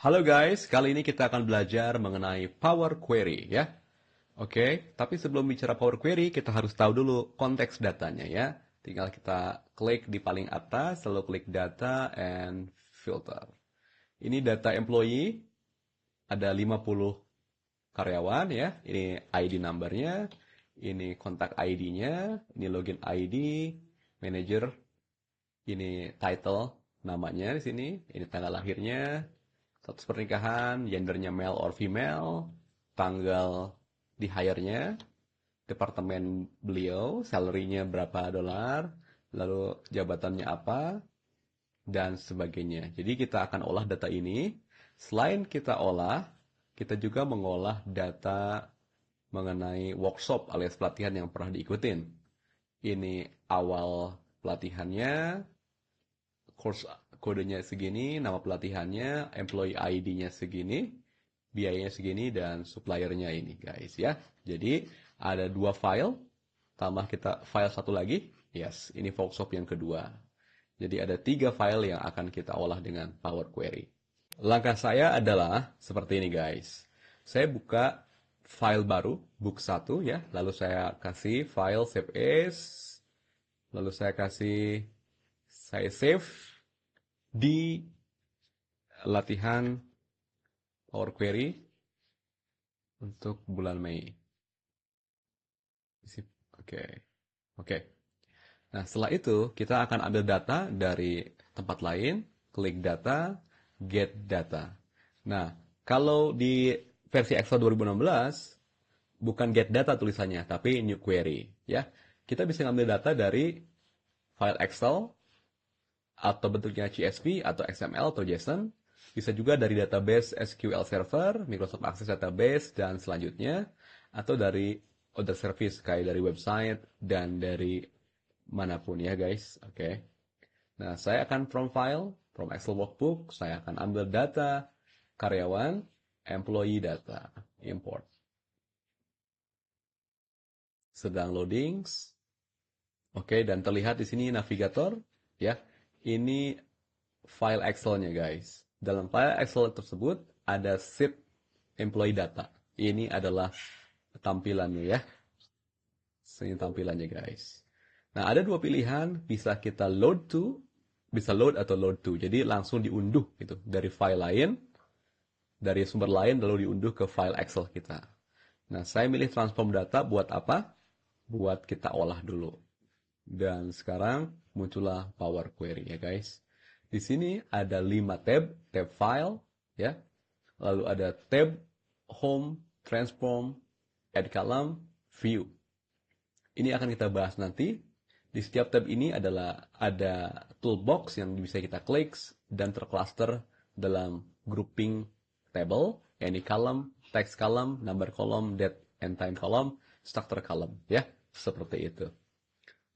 Halo guys, kali ini kita akan belajar mengenai Power Query ya. Oke, tapi sebelum bicara Power Query, kita harus tahu dulu konteks datanya ya. Tinggal kita klik di paling atas, lalu klik Data and Filter. Ini data employee, ada 50 karyawan ya. Ini ID number-nya, ini kontak ID-nya, ini login ID, manager, ini title namanya di sini, ini tanggal lahirnya, status pernikahan, gendernya male or female, tanggal di hire-nya, departemen beliau, salary-nya berapa dolar, lalu jabatannya apa, dan sebagainya. Jadi kita akan olah data ini. Selain kita olah, kita juga mengolah data mengenai workshop alias pelatihan yang pernah diikutin. Ini awal pelatihannya, course kodenya segini, nama pelatihannya, employee ID-nya segini, biayanya segini, dan suppliernya ini guys ya. Jadi ada dua file, tambah kita file satu lagi, yes, ini workshop yang kedua. Jadi ada 3 file yang akan kita olah dengan Power Query. Langkah saya adalah seperti ini guys. Saya buka file baru, book 1 ya, lalu saya kasih file save as, lalu saya save di latihan Power Query untuk bulan Mei. Oke. Oke. Nah, setelah itu kita akan ambil data dari tempat lain, klik data, get data. Nah, kalau di versi Excel 2016 bukan get data tulisannya, tapi new query, ya. Kita bisa ngambil data dari file Excel atau bentuknya CSV atau XML atau JSON. Bisa juga dari database SQL Server, Microsoft Access Database, dan selanjutnya. Atau dari other service, kayak dari website, dan dari manapun ya guys. Oke. Nah, saya akan from file, from Excel workbook, saya akan ambil data karyawan, employee data, import. Sedang loading. Oke, dan terlihat di sini navigator, ya. Ini file Excel-nya guys. Dalam file Excel tersebut ada sheet employee data. Ini adalah tampilannya ya. Ini tampilannya guys. Nah, ada dua pilihan, bisa kita load to, bisa load atau load to. Jadi langsung diunduh gitu dari file lain, dari sumber lain lalu diunduh ke file Excel kita. Nah, saya milih transform data buat apa? Buat kita olah dulu. Dan sekarang muncullah Power Query ya guys. Di sini ada 5 tab file ya. Lalu ada tab home, transform, add column, view. Ini akan kita bahas nanti. Di setiap tab ini ada toolbox yang bisa kita klik dan tercluster dalam grouping table, yakni column, text column, number column, date and time column, structure column ya, seperti itu.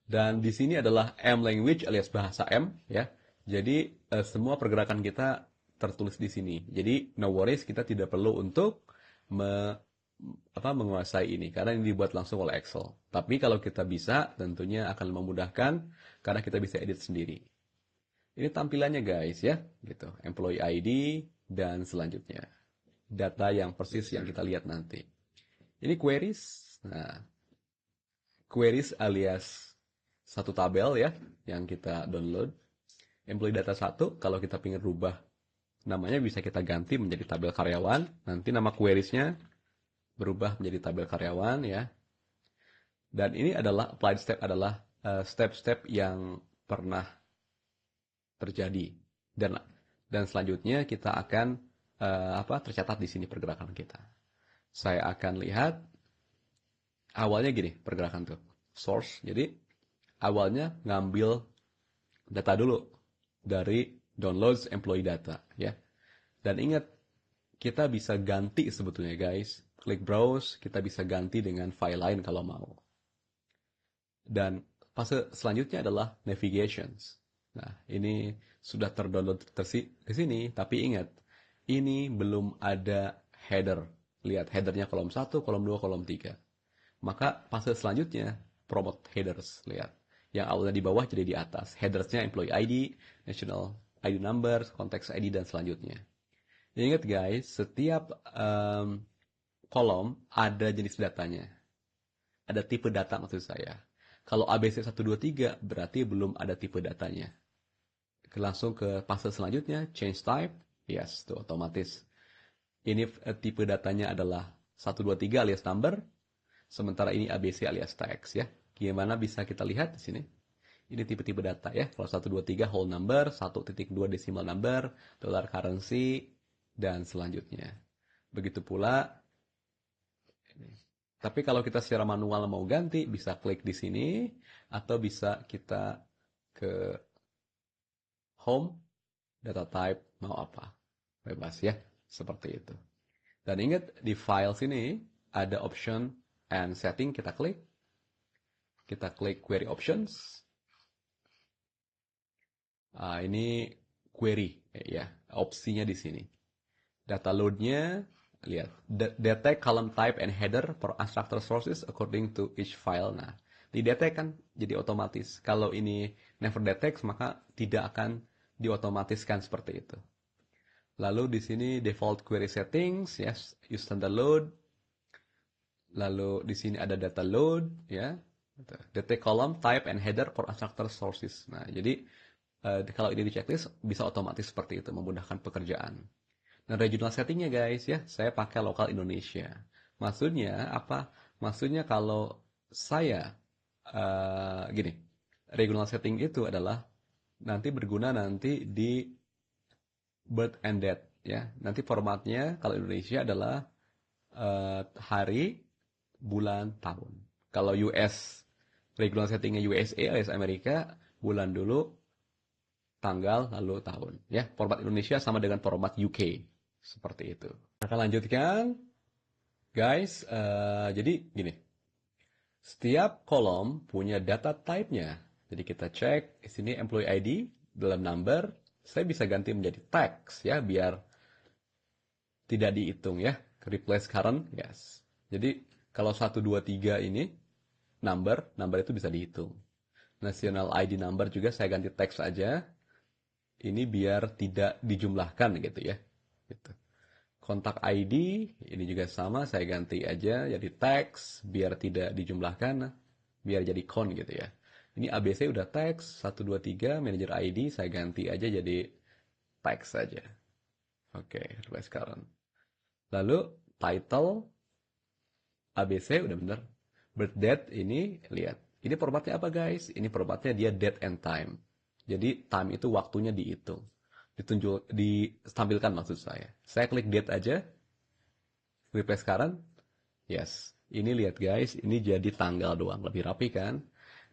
Dan di sini adalah M language alias bahasa M ya. Jadi semua pergerakan kita tertulis di sini. Jadi no worries, kita tidak perlu untuk menguasai ini karena ini dibuat langsung oleh Excel. Tapi kalau kita bisa, tentunya akan memudahkan karena kita bisa edit sendiri. Ini tampilannya guys ya, gitu. Employee ID dan selanjutnya data yang persis yang kita lihat nanti. Ini queries. Nah, queries alias satu tabel ya yang kita download. Employee data 1, kalau kita ingin rubah namanya bisa kita ganti menjadi tabel karyawan. Nanti nama queriesnya berubah menjadi tabel karyawan ya. Dan ini adalah applied step adalah step-step yang pernah terjadi dan selanjutnya kita akan tercatat di sini pergerakan kita. Saya akan lihat awalnya gini pergerakan tuh source. Jadi awalnya ngambil data dulu dari downloads employee data ya. Dan ingat kita bisa ganti sebetulnya guys. Klik browse, kita bisa ganti dengan file lain kalau mau. Dan fase selanjutnya adalah navigations. Nah, ini sudah terdownload di sini, tapi ingat, ini belum ada header. Lihat headernya kolom 1, kolom 2, kolom 3. Maka fase selanjutnya promote headers, lihat. Yang awalnya di bawah jadi di atas. Headersnya employee ID, national ID number, context ID, dan selanjutnya. Ingat guys, setiap kolom ada jenis datanya. Ada tipe data maksud saya. Kalau ABC 123 berarti belum ada tipe datanya. Langsung ke fase selanjutnya, change type. Yes, itu otomatis. Ini tipe datanya adalah 123 alias number, sementara ini ABC alias text ya. Gimana bisa kita lihat di sini? Ini tipe-tipe data ya. Kalau 123 whole number, 1.2 decimal number, dollar currency, dan selanjutnya. Begitu pula. Tapi kalau kita secara manual mau ganti, bisa klik di sini, atau bisa kita ke home, data type, mau apa. Bebas ya, seperti itu. Dan ingat, di file sini ada option and setting, kita klik. Kita klik query options. Ini query, ya, opsinya di sini. Data load-nya, lihat, detect column type and header for unstructured sources according to each file. Nah, di detect kan jadi otomatis. Kalau ini never detect, maka tidak akan diotomatiskan seperti itu. Lalu di sini default query settings, yes, use standard load. Lalu di sini ada data load, ya, detect column type and header for unstructured sources. Nah, jadi kalau ini di checklist bisa otomatis seperti itu, memudahkan pekerjaan. Nah, regional settingnya guys ya, saya pakai lokal Indonesia. Maksudnya apa? Maksudnya kalau saya gini, regional setting itu adalah nanti berguna nanti di birth and death ya. Nanti formatnya kalau Indonesia adalah hari, bulan, tahun. Kalau US regional settingnya USA alias Amerika, bulan dulu, tanggal, lalu tahun. Ya, format Indonesia sama dengan format UK. Seperti itu. Akan lanjutkan, guys. Jadi gini, setiap kolom punya data type-nya. Jadi kita cek, di sini employee ID, dalam number, saya bisa ganti menjadi text ya, biar tidak dihitung ya. Replace current, yes. Jadi kalau 123 ini, number itu bisa dihitung. National ID number juga saya ganti teks aja. Ini biar tidak dijumlahkan gitu ya. Gitu. Kontak ID ini juga sama, saya ganti aja jadi teks biar tidak dijumlahkan, biar jadi con gitu ya. Ini ABC udah teks 123 manager ID, saya ganti aja jadi teks saja. Oke, replace current. Lalu title ABC udah bener. Birth date ini lihat. Ini formatnya apa guys? Ini formatnya dia date and time. Jadi time itu waktunya dihitung. Ditampilkan maksud saya. Saya klik date aja. Replace current. Yes. Ini lihat guys, ini jadi tanggal doang. Lebih rapi kan?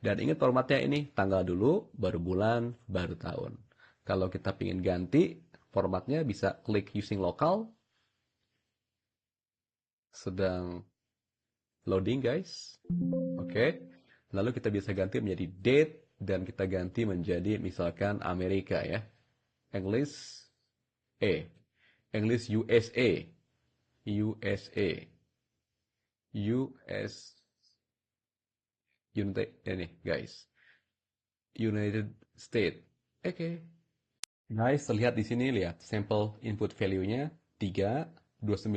Dan ingat formatnya ini, tanggal dulu, baru bulan, baru tahun. Kalau kita ingin ganti, formatnya bisa klik using local. Sedang loading guys. Oke. Lalu kita bisa ganti menjadi date dan kita ganti menjadi misalkan Amerika ya. English A. English USA. USA. US United ini guys. United States. Oke. Guys, terlihat di sini lihat sampel input value-nya 3 29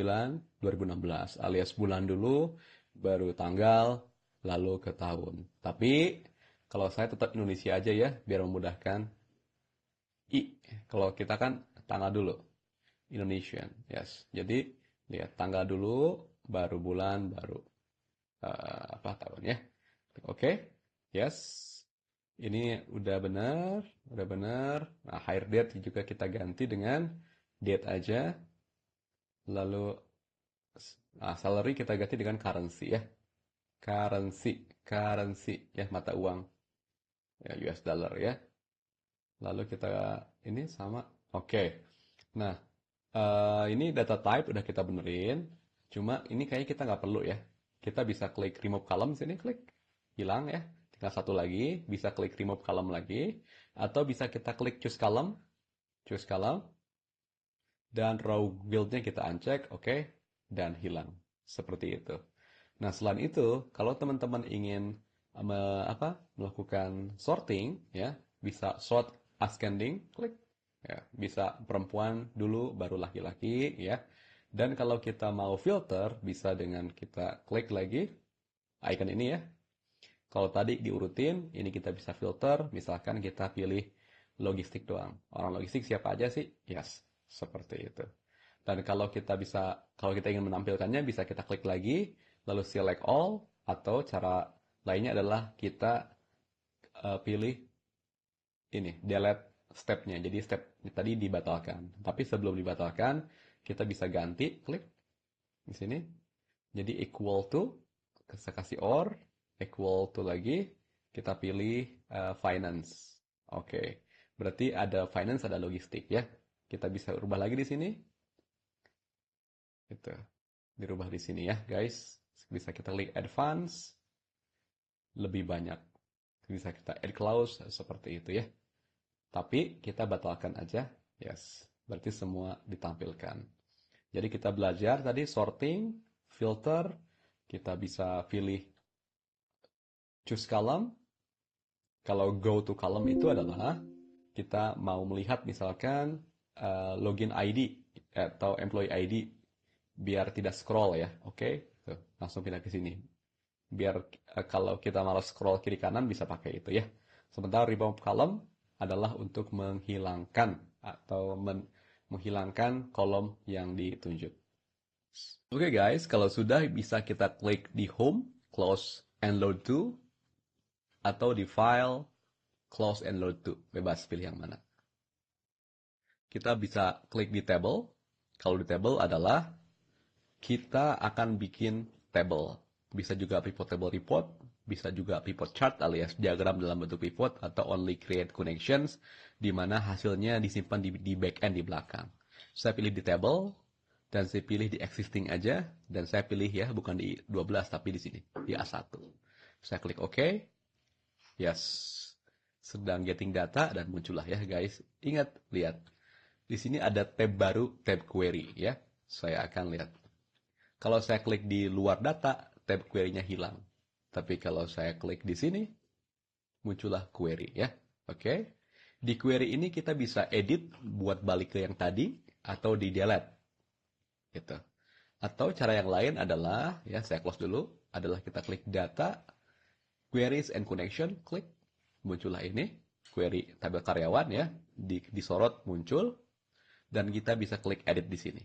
2016 alias bulan dulu baru tanggal lalu ke tahun. Tapi kalau saya tetap Indonesia aja ya biar memudahkan. Kalau kita kan tanggal dulu Indonesian, yes. Jadi lihat tanggal dulu baru bulan baru apa tahun ya. Oke. Yes. Ini udah benar, udah benar. Nah, hire date juga kita ganti dengan date aja. Lalu salary kita ganti dengan currency ya. Currency ya, mata uang. Ya, US dollar ya. Lalu kita ini sama. Oke. Nah, ini data type udah kita benerin. Cuma ini kayaknya kita nggak perlu ya. Kita bisa klik remove column sini, klik. Hilang ya. Tinggal satu lagi. Bisa klik remove column lagi. Atau bisa kita klik choose column. Choose column. Dan row build-nya kita uncheck. Oke. Dan hilang. Seperti itu. Nah, selain itu, kalau teman-teman ingin melakukan sorting, ya, bisa sort ascending, klik. Ya, bisa perempuan dulu baru laki-laki ya. Dan kalau kita mau filter bisa dengan kita klik lagi icon ini ya. Kalau tadi diurutin, ini kita bisa filter, misalkan kita pilih logistik doang. Orang logistik siapa aja sih? Yes, seperti itu. Dan kalau kita ingin menampilkannya, bisa kita klik lagi, lalu select all, atau cara lainnya adalah kita pilih ini, delete stepnya. Jadi step tadi dibatalkan. Tapi sebelum dibatalkan, kita bisa ganti, klik di sini. Jadi equal to, saya kasih or, equal to lagi, kita pilih finance. Oke, berarti ada finance, ada logistik ya. Kita bisa ubah lagi di sini. Gitu. Dirubah di sini ya, guys. Bisa kita klik advance, lebih banyak. Bisa kita add clause seperti itu ya. Tapi kita batalkan aja. Yes. Berarti semua ditampilkan. Jadi kita belajar tadi sorting, filter, kita bisa pilih choose column. Kalau go to column itu adalah kita mau melihat misalkan login ID atau employee ID biar tidak scroll ya. Oke, tuh, langsung pindah ke sini. Biar kalau kita malas scroll kiri kanan bisa pakai itu ya. Sementara remove column adalah untuk menghilangkan atau menghilangkan kolom yang ditunjuk. Oke guys, kalau sudah bisa kita klik di home, close and load to, atau di file, close and load to. Bebas pilih yang mana. Kita bisa klik di table. Kalau di table adalah kita akan bikin table. Bisa juga pivot table report, bisa juga pivot chart alias diagram dalam bentuk pivot atau only create connections di mana hasilnya disimpan di backend di belakang. Saya pilih di table dan saya pilih di existing aja dan saya pilih ya bukan di 12 tapi di sini di A1. Saya klik OK. Yes. Sedang getting data dan muncullah ya guys. Ingat lihat. Di sini ada tab baru, tab query ya. Saya akan lihat. Kalau saya klik di luar data, tab query-nya hilang. Tapi kalau saya klik di sini, muncullah query ya. Oke. Di query ini kita bisa edit buat balik ke yang tadi atau di delete. Gitu. Atau cara yang lain adalah, ya saya close dulu, adalah kita klik data, queries and connection, klik, muncullah ini, query tabel karyawan ya, disorot muncul, dan kita bisa klik edit di sini.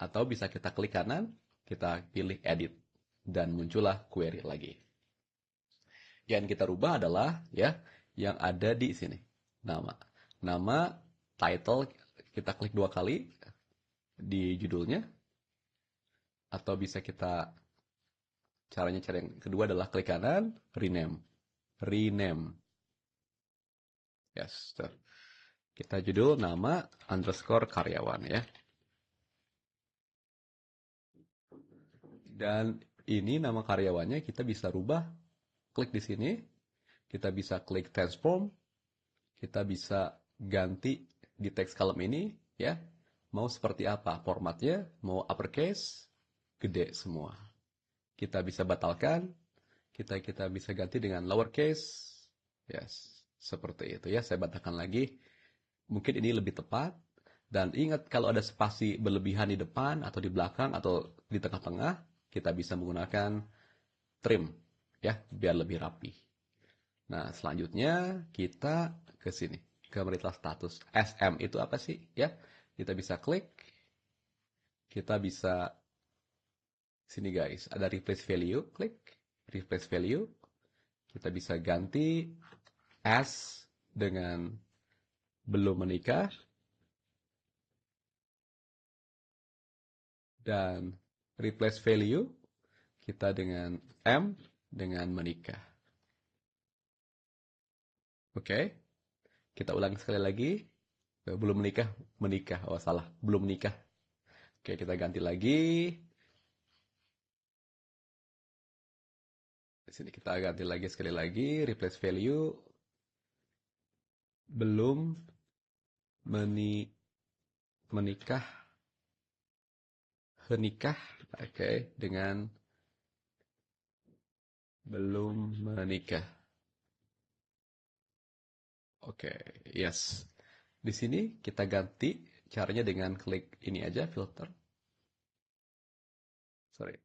Atau bisa kita klik kanan, kita pilih edit, dan muncullah query lagi. Yang kita rubah adalah ya yang ada di sini. Nama, title kita klik 2 kali di judulnya. Atau bisa kita cara yang kedua adalah klik kanan, rename. Rename. Yes. Tuh. Kita judul nama underscore karyawan ya. Dan ini nama karyawannya kita bisa rubah. Klik di sini. Kita bisa klik transform. Kita bisa ganti di text column ini ya. Mau seperti apa formatnya? Mau uppercase, gede semua. Kita bisa batalkan. Kita bisa ganti dengan lowercase. Yes, seperti itu ya. Saya batalkan lagi. Mungkin ini lebih tepat. Dan ingat kalau ada spasi berlebihan di depan atau di belakang atau di tengah-tengah, kita bisa menggunakan trim ya, biar lebih rapi. Nah, selanjutnya kita ke sini, ke meritle status. SM itu apa sih ya? Kita bisa klik. Kita bisa sini guys, ada replace value, klik replace value. Kita bisa ganti as dengan belum menikah dan replace value kita dengan M dengan menikah. Oke, kita ulang sekali lagi. Belum menikah, menikah. Oh salah, belum menikah. Oke, kita ganti lagi. Di sini kita ganti lagi sekali lagi. Replace value belum menikah, menikah. Oke, dengan belum menikah. Oke, yes. Di sini kita ganti caranya dengan klik ini aja, filter. Sorry.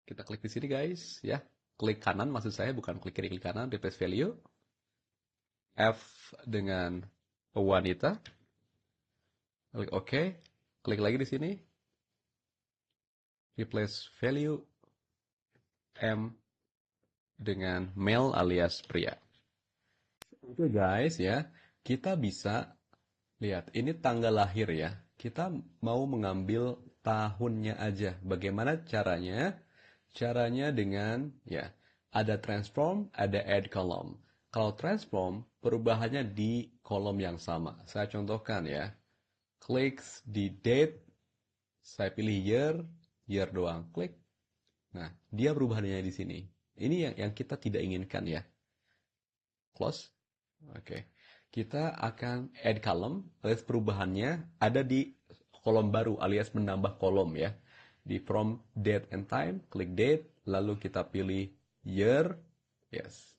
Kita klik di sini guys, ya. Klik kanan maksud saya, bukan klik kiri, klik kanan, replace value. F dengan wanita. Klik OK. Klik lagi di sini. Replace value M dengan male alias pria. Oke guys ya, kita bisa lihat ini tanggal lahir ya. Kita mau mengambil tahunnya aja. Bagaimana caranya? Caranya dengan ya, ada transform, ada add column. Kalau transform, perubahannya di kolom yang sama. Saya contohkan ya. Klik di date, saya pilih year doang. Klik. Nah, dia perubahannya di sini. Ini yang kita tidak inginkan ya. Close. Oke. Kita akan add column, alias perubahannya ada di kolom baru, alias menambah kolom ya. Di from date and time, klik date, lalu kita pilih year, yes.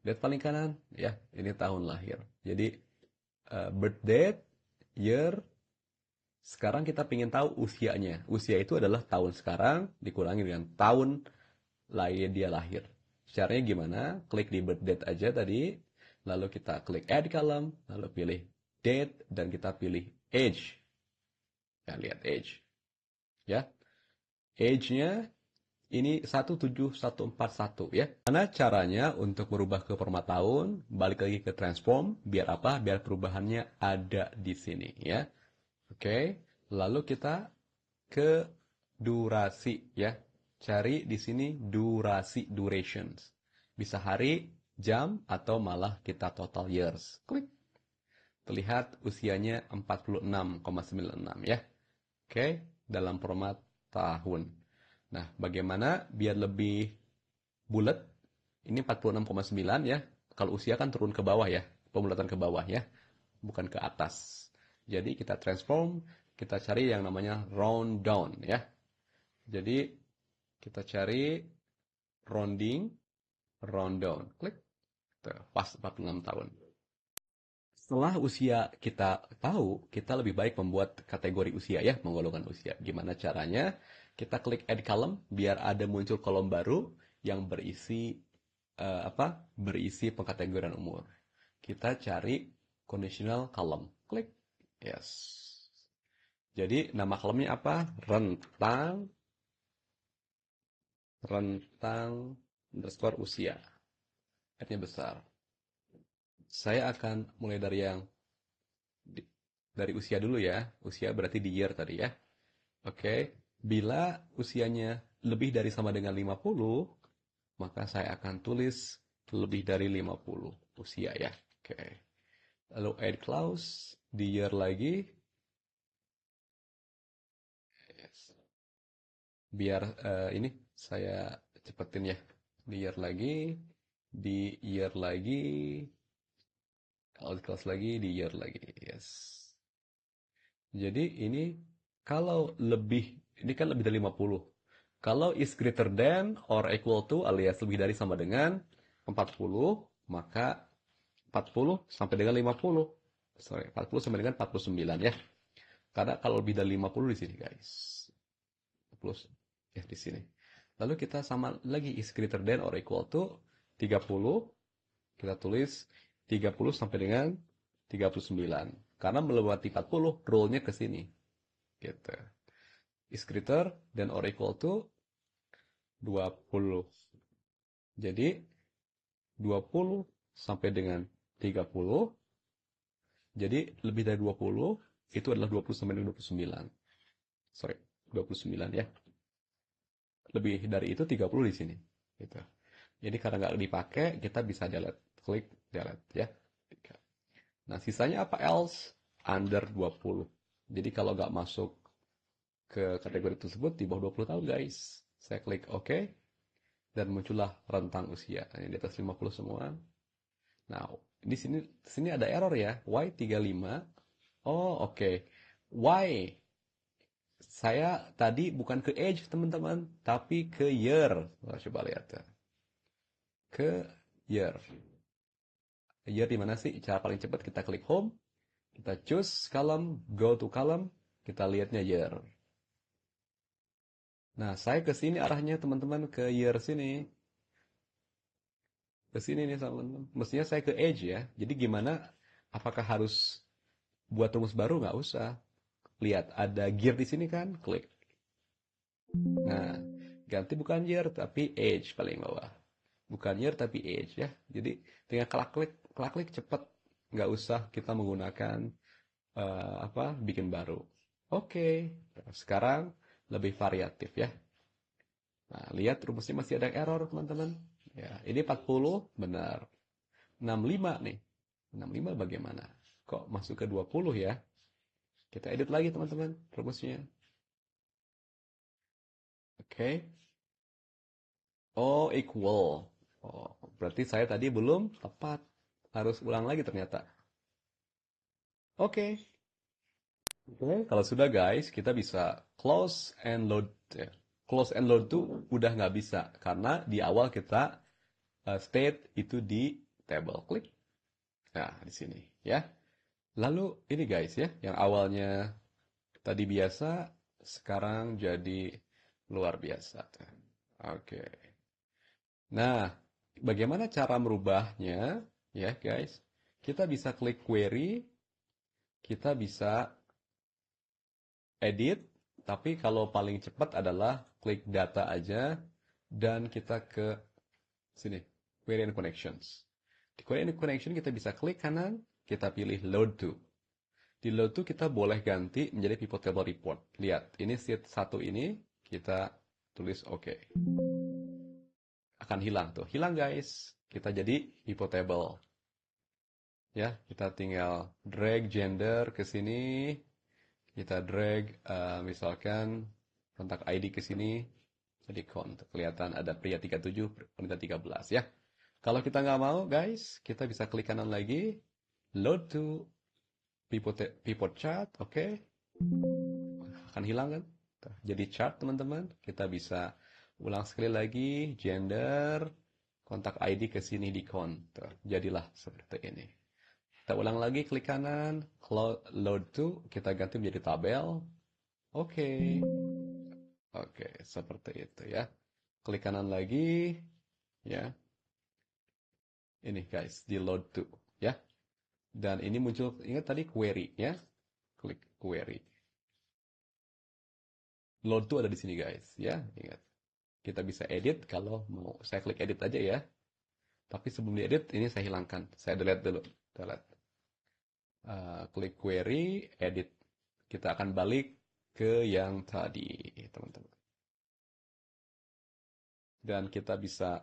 Date paling kanan, ya, ini tahun lahir. Jadi, birth date, year, sekarang kita ingin tahu usianya. Usia itu adalah tahun sekarang, dikurangi dengan tahun dia lahir. Caranya gimana? Klik di birth date aja tadi, lalu kita klik add column, lalu pilih date, dan kita pilih age. Ya, lihat age. Ya, age-nya ini 17141 ya. Mana caranya untuk berubah ke format tahun? Balik lagi ke transform, biar apa? Biar perubahannya ada di sini ya. Oke, lalu kita ke durasi ya. Cari di sini durasi, durations. Bisa hari, jam, atau malah kita total years. Klik. Terlihat usianya 46,96 ya. Oke, dalam format tahun. Nah, bagaimana biar lebih bulat? Ini 46,9 ya. Kalau usia kan turun ke bawah ya. Pembulatan ke bawah ya. Bukan ke atas. Jadi kita transform, kita cari yang namanya round down ya. Jadi kita cari rounding, round down. Klik. Tuh, pas 46 tahun. Setelah usia kita tahu, kita lebih baik membuat kategori usia ya, menggolongkan usia. Gimana caranya? Kita klik add column biar ada muncul kolom baru yang berisi berisi pengkategorian umur. Kita cari conditional column. Klik. Yes. Jadi nama kolomnya apa? Rentang underscore usia. R-nya besar. Saya akan mulai dari usia dulu ya. Usia berarti di year tadi ya. Oke. Bila usianya lebih dari sama dengan 50, maka saya akan tulis lebih dari 50 usia ya. Oke. Lalu add clause di year lagi. Yes. Biar ini saya cepetin ya. Di year lagi, di year lagi, add clause lagi, di year lagi. Yes. Jadi ini kalau ini kan lebih dari 50. Kalau is greater than or equal to alias lebih dari sama dengan 40, maka 40 sampai dengan 50. Sorry, 40 sampai dengan 49 ya. Karena kalau lebih dari 50 di sini guys. 50 ya di sini. Lalu kita sama lagi is greater than or equal to 30. Kita tulis 30 sampai dengan 39. Karena melewati 40, rule-nya ke sini. Gitu. Is greater than or equal to 20. Jadi 20 sampai dengan 30. Jadi lebih dari 20 itu adalah 20 sampai dengan 29. Sorry, 29 ya. Lebih dari itu 30 di sini. Gitu. Jadi karena nggak dipakai, kita bisa delete. Klik delete ya. Nah, sisanya apa else? Under 20. Jadi kalau nggak masuk ke kategori tersebut di bawah 20 tahun guys. Saya klik OK. Dan muncullah rentang usia. Ini di atas 50 semua. Nah, di sini ada error ya. Y35. Oh, oke. Y. Saya tadi bukan ke age, teman-teman. Tapi ke year. Coba lihat ya. Ke year. Year di mana sih? Cara paling cepat kita klik home. Kita choose column, go to column, kita lihatnya year. Nah, saya ke sini arahnya teman-teman ke year sini. Ke sini nih teman-teman. Mestinya saya ke age ya. Jadi gimana? Apakah harus buat rumus baru? Nggak usah. Lihat, ada gear di sini kan? Klik. Nah, ganti bukan year tapi age paling bawah. Bukan year tapi age ya. Jadi tinggal klik cepat. Nggak usah kita menggunakan bikin baru. Oke, sekarang lebih variatif ya. Nah, lihat rumusnya masih ada error teman-teman. Ya, ini 40 benar. 65 nih. 65 bagaimana? Kok masuk ke 20 ya? Kita edit lagi teman-teman rumusnya. Oke. Oh, equal. Oh, berarti saya tadi belum tepat. Harus ulang lagi ternyata. Oke. Oke, kalau sudah guys, kita bisa close and load. Ya. Close and load tuh udah nggak bisa karena di awal kita state itu di table. Klik. Nah, di sini ya. Lalu ini guys ya, yang awalnya tadi biasa, sekarang jadi luar biasa. Oke. Nah, bagaimana cara merubahnya ya guys? Kita bisa klik query, kita bisa edit, tapi kalau paling cepat adalah klik data aja dan kita ke sini, query and connections. Di query and connection kita bisa klik kanan, kita pilih load to. Di load to kita boleh ganti menjadi pivot table report. Lihat, ini sheet 1 ini kita tulis oke. Akan hilang tuh. Hilang guys. Kita jadi pivot table. Ya, kita tinggal drag gender ke sini. Kita drag misalkan kontak ID ke sini. Jadi kelihatan ada pria 37, wanita 13 ya. Kalau kita nggak mau guys, kita bisa klik kanan lagi. Load to pivot chart, oke. Akan hilang kan? Jadi chart teman-teman. Kita bisa ulang sekali lagi. Gender, kontak ID ke sini di count. Jadilah seperti ini. Kita ulang lagi, klik kanan, load to, kita ganti menjadi tabel. Oke. Oke, seperti itu ya. Klik kanan lagi, ya. Ini guys, di load to, ya. Dan ini muncul, ingat tadi query, ya. Klik query. Load to ada di sini guys, ya. Ingat. Kita bisa edit kalau mau. Saya klik edit aja ya. Tapi sebelum diedit, ini saya hilangkan. Saya delete dulu. Delete. Klik query, edit. Kita akan balik ke yang tadi, teman-teman. Dan kita bisa,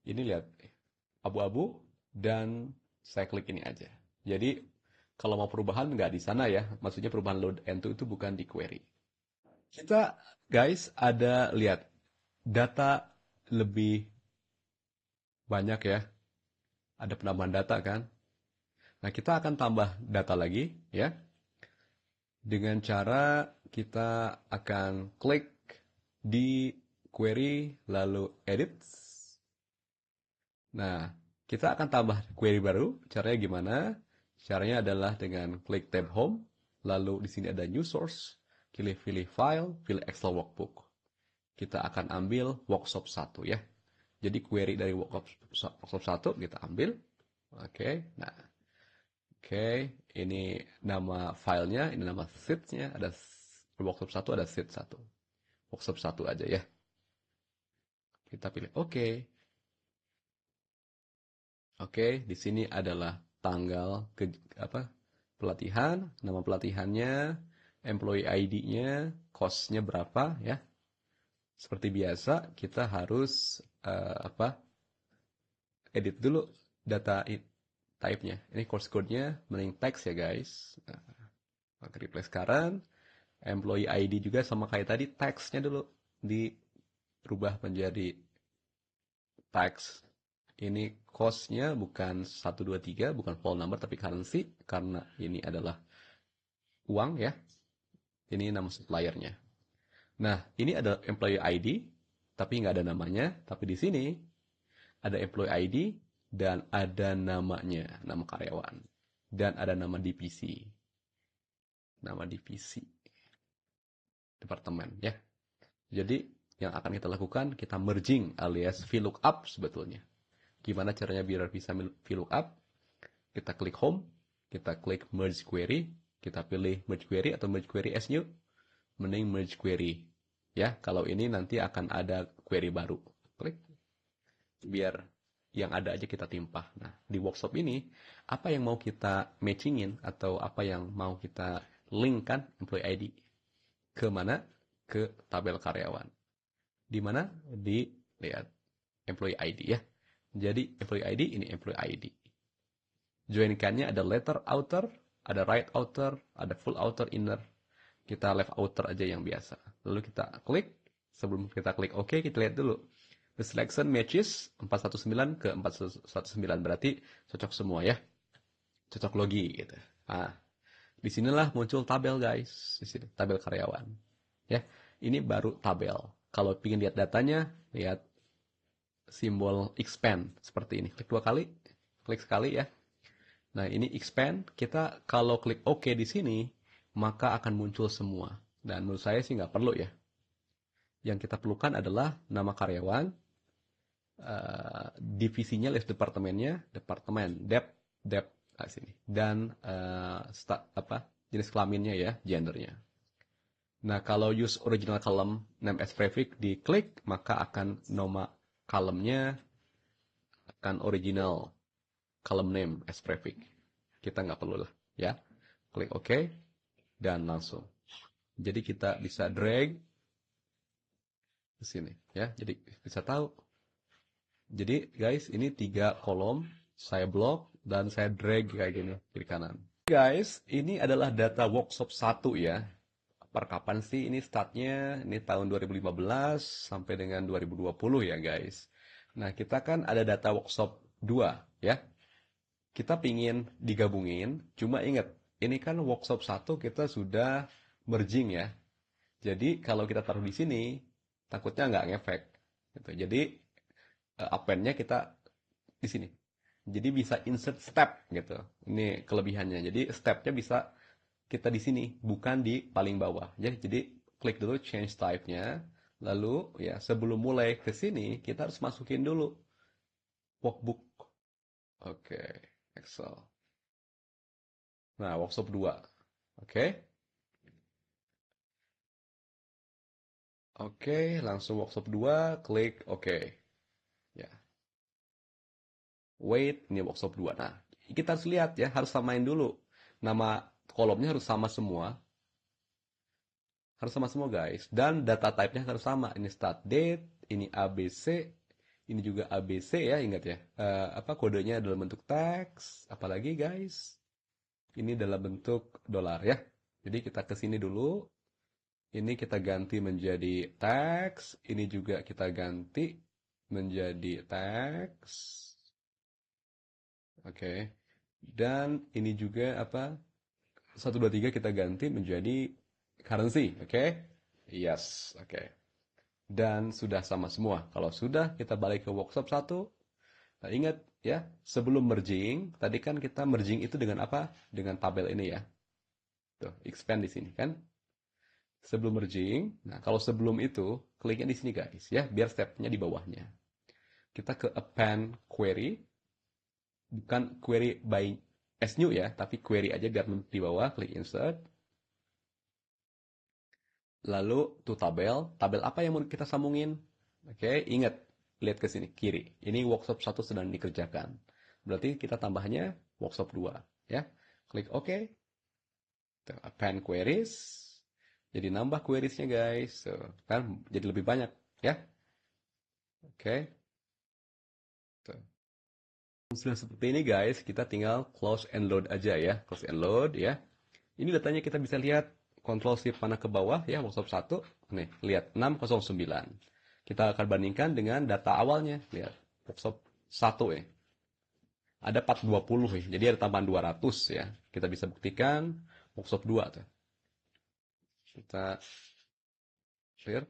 ini lihat, abu-abu, dan saya klik ini aja. Jadi, kalau mau perubahan nggak di sana ya. Maksudnya perubahan load and to itu bukan di query. Kita, guys, ada, lihat, data lebih banyak ya. Ada penambahan data kan. Nah, kita akan tambah data lagi ya. Dengan cara kita akan klik di query lalu edit. Nah, kita akan tambah query baru. Caranya gimana? Caranya adalah dengan klik tab home, lalu di sini ada new source, pilih file, pilih Excel workbook. Kita akan ambil workshop 1 ya. Jadi query dari workshop 1 kita ambil. Oke, nah. Oke, ini nama filenya, ini nama sheet-nya, ada workshop 1, ada sheet 1. Workshop 1 aja ya. Kita pilih oke. Oke, di sini adalah tanggal pelatihan, nama pelatihannya, employee ID-nya, cost-nya berapa ya. Seperti biasa, kita harus edit dulu data type-nya. Ini course code-nya mending text ya guys. Nah, replace current, employee ID juga sama kayak tadi, text-nya dulu dirubah menjadi text. Ini cost-nya bukan 123, bukan whole number tapi currency, karena ini adalah uang ya. Ini nama supplier-nya. Nah, ini ada employee ID, tapi nggak ada namanya. Tapi di sini ada employee ID dan ada namanya, nama karyawan. dan ada nama divisi. Nama divisi. Departemen ya. Jadi yang akan kita lakukan, kita merging alias VLOOKUP sebetulnya. Gimana caranya biar bisa VLOOKUP? Kita klik home, kita klik merge query, kita pilih merge query atau merge query as new, mending merge query. Ya, kalau ini nanti akan ada query baru. Klik, biar yang ada aja kita timpah. Nah, di workshop ini, apa yang mau kita matchingin atau apa yang mau kita linkkan employee ID? Ke mana? Ke tabel karyawan. Di mana? Di, lihat, employee ID ya. Jadi, employee ID, ini employee ID. Join-kannya ada letter outer, ada right outer, ada full outer inner. Kita left outer aja yang biasa. Lalu kita klik. Sebelum kita klik OK, kita lihat dulu. The selection matches 419 ke 419. Berarti cocok semua ya. Cocok logi gitu. Nah, disinilah muncul tabel guys. Di sini, tabel karyawan. Ya, ini baru tabel. Kalau ingin lihat datanya, lihat simbol expand seperti ini. Klik 2 kali, klik sekali ya. Nah, ini expand. Kita kalau klik OK di sini, maka akan muncul semua. Dan menurut saya sih nggak perlu ya. Yang kita perlukan adalah nama karyawan, divisinya, list departemennya, departemen, dep, sini, dan jenis kelaminnya ya, gendernya. Nah, kalau use original column name as prefix diklik, maka akan nama column-nya akan original column name as prefix. Kita nggak perlu lah, ya. Klik OK, dan langsung. Jadi kita bisa drag ke sini, ya. Jadi bisa tahu. Jadi guys, ini 3 kolom, saya blok dan saya drag kayak gini kiri kanan. Guys, ini adalah data workshop 1 ya. Per kapan sih ini startnya? Ini tahun 2015 sampai dengan 2020 ya guys. Nah, kita kan ada data workshop 2 ya. Kita pingin digabungin, cuma ingat, ini kan workshop 1 kita sudah merging ya. Jadi kalau kita taruh di sini, takutnya nggak ngefek. Gitu. Jadi append-nya kita di sini. Jadi bisa insert step gitu. Ini kelebihannya. Jadi step-nya bisa kita di sini, bukan di paling bawah. Jadi klik dulu change type-nya. Lalu ya sebelum mulai ke sini, kita harus masukin dulu workbook. Oke, Excel. Nah, workshop 2. Oke. Oke, langsung workshop 2, klik oke. Ya. Wait, ini workshop 2. Nah, kita harus lihat ya, harus samain dulu. Nama kolomnya harus sama semua. Harus sama semua guys. Dan data type-nya harus sama. Ini start date, ini ABC, ini juga ABC ya, ingat ya. Kodenya dalam bentuk teks, apalagi guys. Ini dalam bentuk dolar ya. Jadi kita ke sini dulu. Ini kita ganti menjadi teks, ini juga kita ganti menjadi teks. Oke. Dan ini juga 1 2 3 kita ganti menjadi currency, oke? Yes, oke. Dan sudah sama semua. Kalau sudah, kita balik ke workshop 1. Nah, ingat ya, sebelum merging, tadi kan kita merging itu dengan apa? Dengan tabel ini ya. Tuh, expand di sini kan? Sebelum merging, nah kalau sebelum itu, kliknya di sini guys ya, biar stepnya di bawahnya. Kita ke append query, bukan query by as new ya, tapi query aja biar di bawah, klik insert. Lalu to tabel, tabel apa yang mau kita sambungin? Oke, ingat, lihat ke sini, kiri. Ini workshop 1 sedang dikerjakan. Berarti kita tambahnya workshop 2 ya. Klik OK. Append queries. Jadi nambah queriesnya guys, so, kan jadi lebih banyak ya. Oke. Sudah seperti ini guys, kita tinggal close and load aja ya, close and load ya. Ini datanya kita bisa lihat, Ctrl Shift panah ke bawah ya, workshop 1. Nih, lihat 609. Kita akan bandingkan dengan data awalnya, lihat workshop 1 ya. Ada 420 ya, jadi ada tambahan 200 ya. Kita bisa buktikan workshop 2 tuh. Kita clear.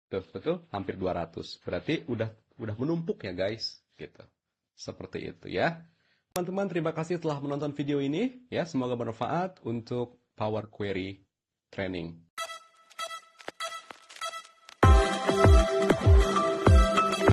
Tuh, betul, hampir 200. Berarti udah menumpuk ya guys, gitu. Seperti itu ya. teman-teman, terima kasih telah menonton video ini. Ya, semoga bermanfaat untuk Power Query Training.